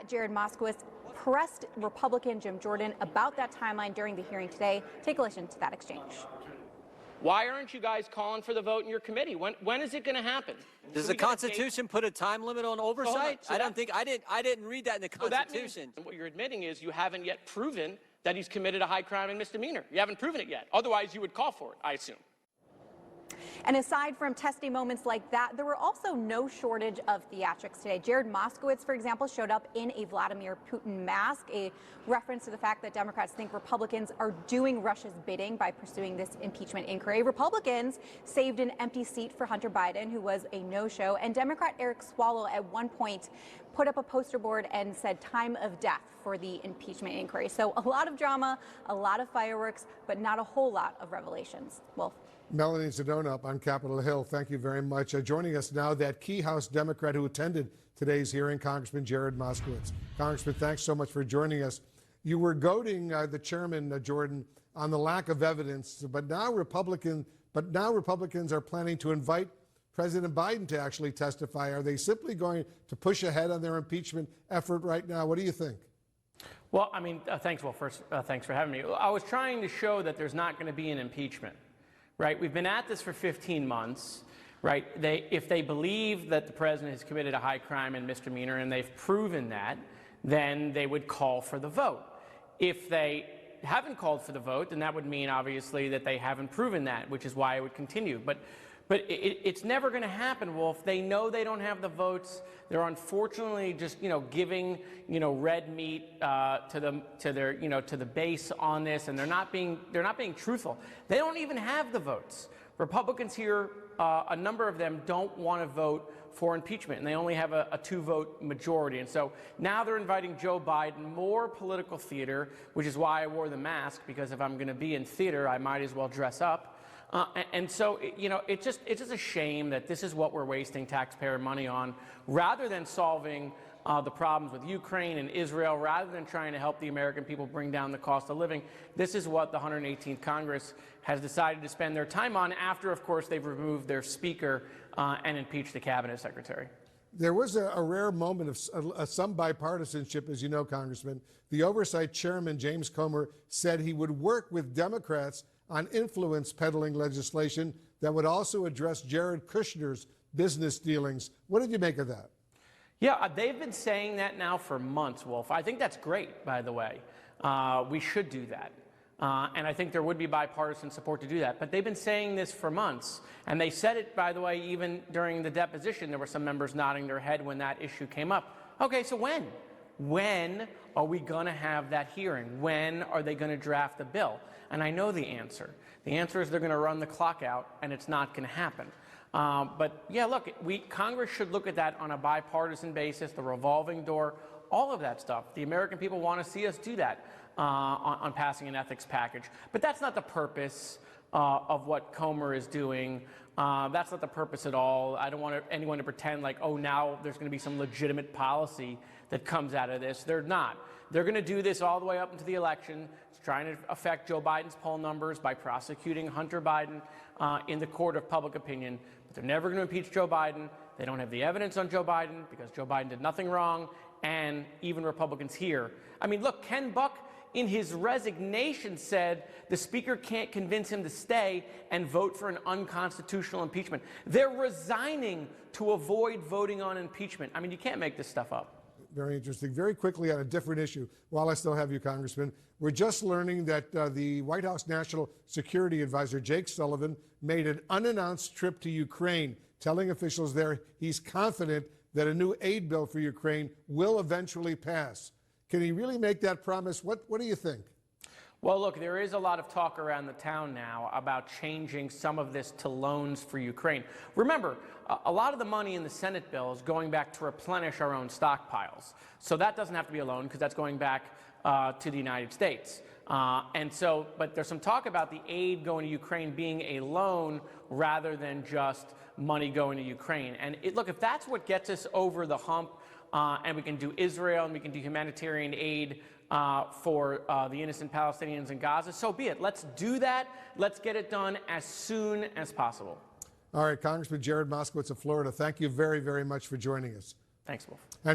Jared Moskowitz pressed Republican Jim Jordan about that timeline during the hearing today. Take a listen to that exchange. Why aren't you guys calling for the vote in your committee? When is it going to happen? Does the Constitution put a time limit on oversight? I didn't read that in the Constitution. So what you're admitting is you haven't yet proven that he's committed a high crime and misdemeanor. You haven't proven it yet. Otherwise, you would call for it, I assume. And aside from testy moments like that, there were also no shortage of theatrics today. Jared Moskowitz, for example, showed up in a Vladimir Putin mask, a reference to the fact that Democrats think Republicans are doing Russia's bidding by pursuing this impeachment inquiry. Republicans saved an empty seat for Hunter Biden, who was a no-show, and Democrat Eric Swalwell at one point put up a poster board and said time of death for the impeachment inquiry. So a lot of drama, a lot of fireworks, but not a whole lot of revelations. Wolf. Melanie Sedona up on Capitol Hill, thank you very much. Joining us now, that key House Democrat who attended today's hearing, Congressman Jared Moskowitz. Congressman, thanks so much for joining us. You were goading the chairman, Jordan, on the lack of evidence, but now Republicans are planning to invite President Biden to actually testify. Are they simply going to push ahead on their impeachment effort right now? What do you think? Well, I mean, thanks, Will. First, thanks for having me. I was trying to show that there's not going to be an impeachment. Right, we've been at this for 15 months, right? If they believe that the president has committed a high crime and misdemeanor and they've proven that, then they would call for the vote. If they haven't called for the vote, then that would mean obviously that they haven't proven that, which is why it would continue. But it's never going to happen, Wolf. They know they don't have the votes. They're unfortunately just, giving, red meat to the base on this, and they're not being truthful. They don't even have the votes. Republicans here, a number of them don't want to vote for impeachment, and they only have a 2-vote majority. And so now they're inviting Joe Biden, more political theater, which is why I wore the mask, because if I'm going to be in theater, I might as well dress up. And so, it's just a shame that this is what we're wasting taxpayer money on, rather than solving the problems with Ukraine and Israel, rather than trying to help the American people bring down the cost of living. This is what the 118th Congress has decided to spend their time on after, of course, they've removed their speaker and impeached the cabinet secretary. There was a rare moment of some bipartisanship, as you know, Congressman. The Oversight Chairman, James Comer, said he would work with Democrats on influence peddling legislation that would also address Jared Kushner's business dealings. What did you make of that? Yeah, they've been saying that now for months, Wolf. I think that's great, by the way. We should do that. And I think there would be bipartisan support to do that. But they've been saying this for months. And they said it, by the way, even during the deposition. There were some members nodding their head when that issue came up. Okay, so when? When are we going to have that hearing? When are they going to draft the bill? And I know the answer. The answer is they're going to run the clock out, and it's not going to happen. But yeah, look, Congress should look at that on a bipartisan basis, the revolving door, all of that stuff. The American people want to see us do that on passing an ethics package. But that's not the purpose of what Comer is doing. That's not the purpose at all. I don't want anyone to pretend like, oh, now there's going to be some legitimate policy that comes out of this. They're not. They're going to do this all the way up into the election. It's trying to affect Joe Biden's poll numbers by prosecuting Hunter Biden in the court of public opinion. But they're never going to impeach Joe Biden. They don't have the evidence on Joe Biden because Joe Biden did nothing wrong. And even Republicans here. I mean, look, Ken Buck in his resignation said the speaker can't convince him to stay and vote for an unconstitutional impeachment. They're resigning to avoid voting on impeachment. I mean, you can't make this stuff up. Very interesting. Very quickly on a different issue, while I still have you, Congressman, we're just learning that the White House National Security Advisor, Jake Sullivan, made an unannounced trip to Ukraine, telling officials there he's confident that a new aid bill for Ukraine will eventually pass. Can he really make that promise? What do you think? Well, look, there is a lot of talk around the town now about changing some of this to loans for Ukraine. Remember, a lot of the money in the Senate bill is going back to replenish our own stockpiles. So that doesn't have to be a loan because that's going back to the United States. But there's some talk about the aid going to Ukraine being a loan rather than just money going to Ukraine. And look, if that's what gets us over the hump, and we can do Israel and we can do humanitarian aid for the innocent Palestinians in Gaza, so be it. Let's do that. Let's get it done as soon as possible. All right, Congressman Jared Moskowitz of Florida, thank you very, very much for joining us. Thanks, Wolf.